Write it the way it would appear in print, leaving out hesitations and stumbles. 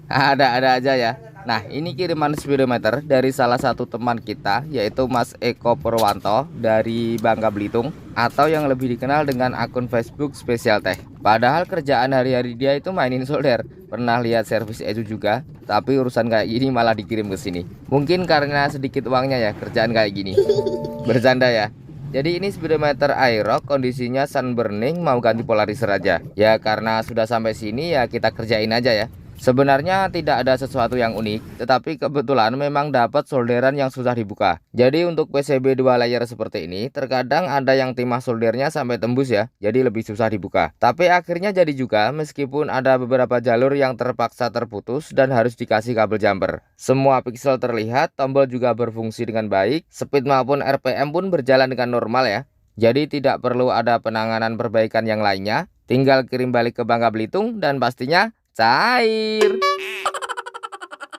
Ada-ada aja ya. Nah, ini kiriman speedometer dari salah satu teman kita, yaitu Mas Eko Purwanto dari Bangka Belitung, atau yang lebih dikenal dengan akun Facebook Spesial Teh. Padahal kerjaan hari-hari dia itu mainin solder. Pernah lihat servis Eju juga, tapi urusan kayak gini malah dikirim ke sini. Mungkin karena sedikit uangnya ya kerjaan kayak gini. Bercanda ya. Jadi ini speedometer Aerox, kondisinya sun burning, mau ganti polarizer aja. Ya karena sudah sampai sini ya kita kerjain aja ya. Sebenarnya tidak ada sesuatu yang unik, tetapi kebetulan memang dapat solderan yang susah dibuka. Jadi untuk PCB 2 layer seperti ini, terkadang ada yang timah soldernya sampai tembus ya, jadi lebih susah dibuka. Tapi akhirnya jadi juga, meskipun ada beberapa jalur yang terpaksa terputus dan harus dikasih kabel jumper. Semua pixel terlihat, tombol juga berfungsi dengan baik, speed maupun RPM pun berjalan dengan normal ya. Jadi tidak perlu ada penanganan perbaikan yang lainnya, tinggal kirim balik ke Bangka Belitung dan pastinya cair.